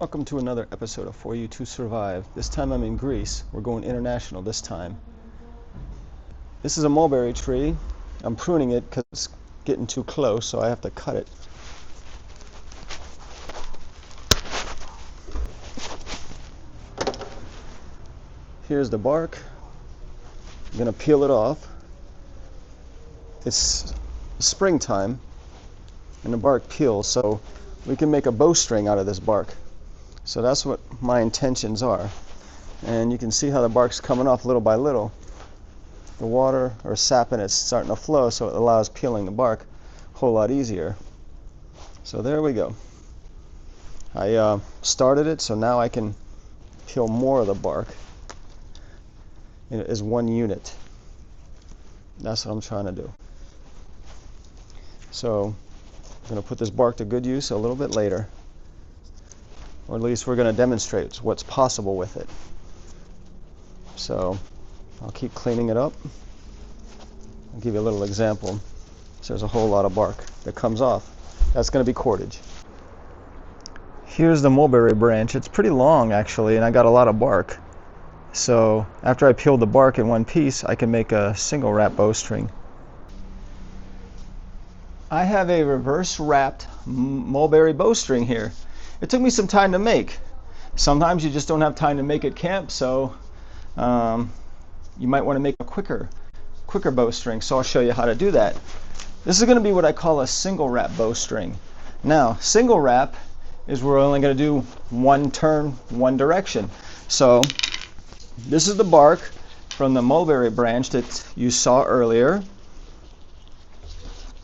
Welcome to another episode of For You to Survive. This time I'm in Greece. We're going international this time. This is a mulberry tree. I'm pruning it because it's getting too close, so I have to cut it. Here's the bark. I'm going to peel it off. It's springtime and the bark peels, so we can make a bowstring out of this bark. So that's what my intentions are. And you can see how the bark's coming off little by little. The water or sap in it's starting to flow, so it allows peeling the bark a whole lot easier. So there we go. I started it, so now I can peel more of the bark as one unit. That's what I'm trying to do. So I'm going to put this bark to good use a little bit later. Or at least we're going to demonstrate what's possible with it. So I'll keep cleaning it up. I'll give you a little example. So there's a whole lot of bark that comes off. That's going to be cordage. Here's the mulberry branch. It's pretty long actually, and I got a lot of bark. So after I peel the bark in one piece, I can make a single wrap bowstring. I have a reverse wrapped mulberry bowstring here. It took me some time to make. Sometimes you just don't have time to make at camp, so you might want to make a quicker bowstring. So I'll show you how to do that. This is going to be what I call a single wrap bowstring. Now, single wrap is we're only going to do one turn, one direction. So this is the bark from the mulberry branch that you saw earlier.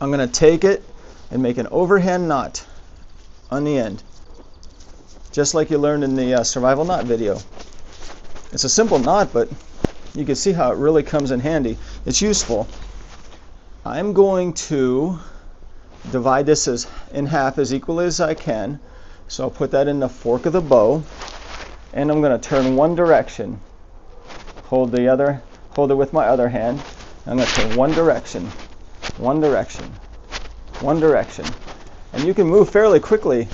I'm going to take it and make an overhand knot on the end, just like you learned in the survival knot video. It's a simple knot, but you can see how it really comes in handy. It's useful. I'm going to divide this in half as equally as I can. So I'll put that in the fork of the bow, and I'm going to turn one direction. Hold it with my other hand. I'm going to turn one direction, one direction, one direction. And you can move fairly quickly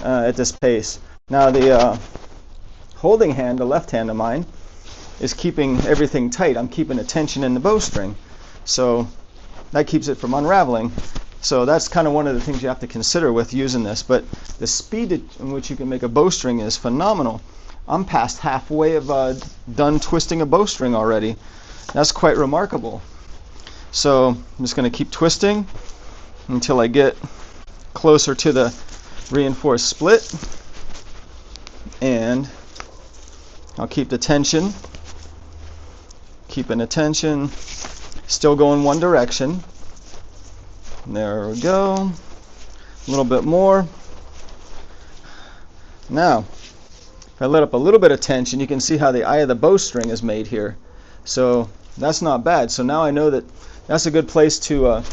at this pace. Now the holding hand, the left hand of mine, is keeping everything tight. I'm keeping the tension in the bowstring. So that keeps it from unraveling. So that's kind of one of the things you have to consider with using this. But the speed in which you can make a bowstring is phenomenal. I'm past halfway of done twisting a bowstring already. That's quite remarkable. So I'm just going to keep twisting until I get closer to the reinforced split, and I'll keep the tension, keeping the tension, still going one direction. There we go. A little bit more. Now, if I let up a little bit of tension, you can see how the eye of the bowstring is made here. So that's not bad. So now I know that that's a good place to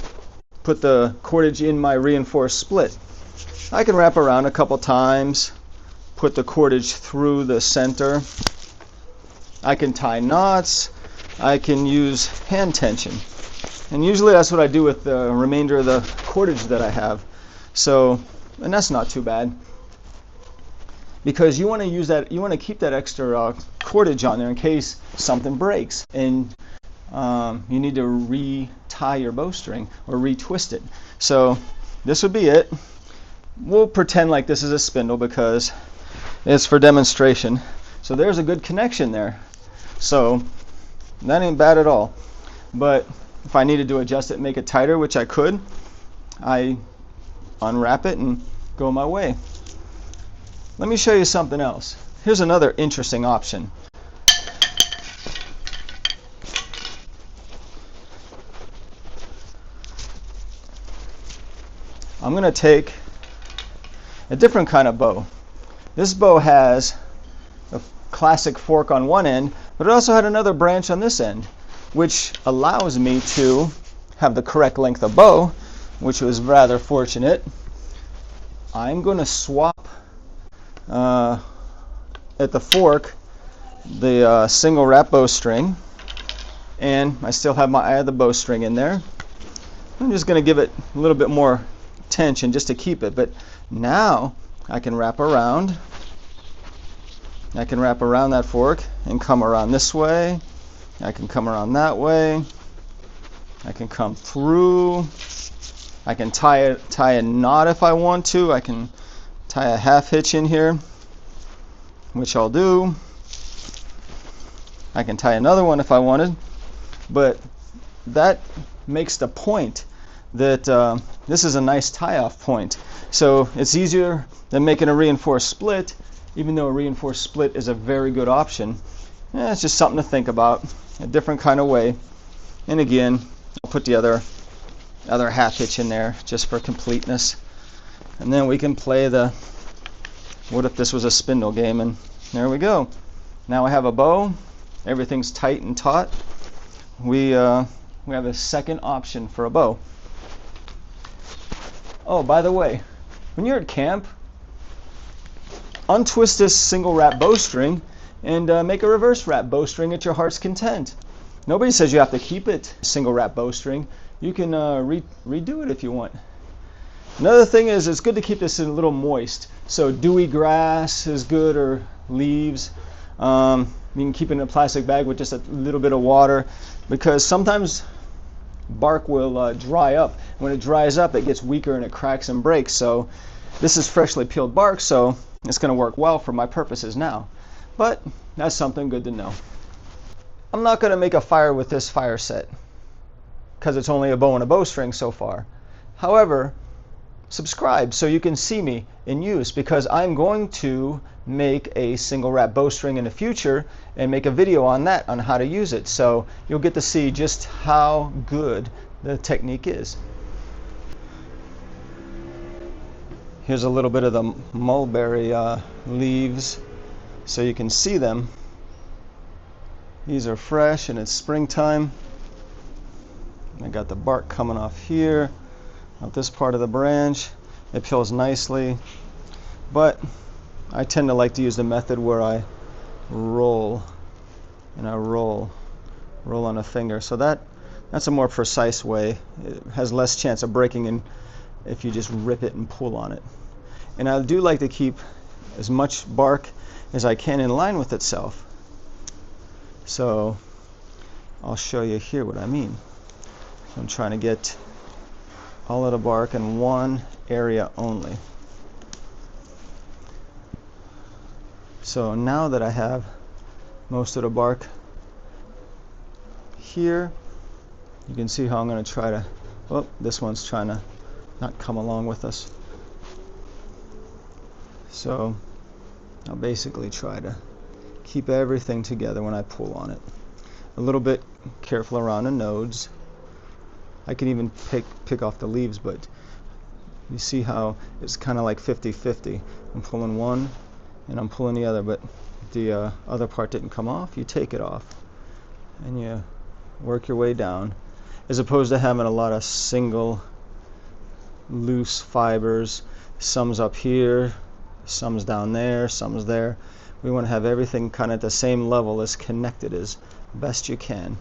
put the cordage in my reinforced split. I can wrap around a couple times, put the cordage through the center. I can tie knots. I can use hand tension. And usually that's what I do with the remainder of the cordage that I have. So, and that's not too bad, because you want to use that, you want to keep that extra cordage on there in case something breaks and you need to re-tie your bowstring or retwist it. So this would be it. We'll pretend like this is a spindle because it's for demonstration. So there's a good connection there. So that ain't bad at all. But if I needed to adjust it, make it tighter, which I could, I unwrap it and go my way. Let me show you something else. Here's another interesting option. I'm going to take a different kind of bow. This bow has a classic fork on one end, but it also had another branch on this end, which allows me to have the correct length of bow, which was rather fortunate. I'm going to swap at the fork the single wrap bowstring, and I still have my eye of the bowstring in there. I'm just going to give it a little bit more tension just to keep it, but now I can wrap around I can wrap around that fork and come around this way. I can come around that way. I can come through. I can tie a knot if I want to. I can tie a half hitch in here, which I'll do. I can tie another one if I wanted, but that makes the point that this is a nice tie-off point. So it's easier than making a reinforced split, even though a reinforced split is a very good option. It's just something to think about, a different kind of way. And again, I'll put the other half hitch in there just for completeness. And then we can play the what if this was a spindle game, and there we go. Now I have a bow. Everything's tight and taut. We have a second option for a bow. Oh, by the way, when you're at camp, untwist this single wrap bowstring and make a reverse wrap bowstring at your heart's content. Nobody says you have to keep it single wrap bowstring. You can redo it if you want. Another thing is, it's good to keep this a little moist. So dewy grass is good, or leaves. You can keep it in a plastic bag with just a little bit of water, because sometimes bark will dry up. When it dries up, it gets weaker and it cracks and breaks. So this is freshly peeled bark, so it's going to work well for my purposes now. But that's something good to know. I'm not going to make a fire with this fire set because it's only a bow and a bowstring so far. However, subscribe so you can see me in use, because I'm going to make a single wrap bowstring in the future and make a video on that, on how to use it. So you'll get to see just how good the technique is. Here's a little bit of the mulberry leaves so you can see them. These are fresh and it's springtime. I got the bark coming off here, off this part of the branch. It peels nicely, but I tend to like to use the method where I roll and I roll on a finger. So that's a more precise way. It has less chance of breaking in if you just rip it and pull on it. And I do like to keep as much bark as I can in line with itself. So I'll show you here what I mean. I'm trying to get all of the bark in one area only. So now that I have most of the bark here, you can see how I'm going to try to, oh, this one's trying to not come along with us. So I'll basically try to keep everything together when I pull on it. A little bit careful around the nodes. I can even pick off the leaves, but you see how it's kind of like 50-50. I'm pulling one and I'm pulling the other, but the other part didn't come off. You take it off and you work your way down, as opposed to having a lot of single loose fibers. Some's up here, some's down there, some's there. We want to have everything kind of at the same level, as connected as best you can.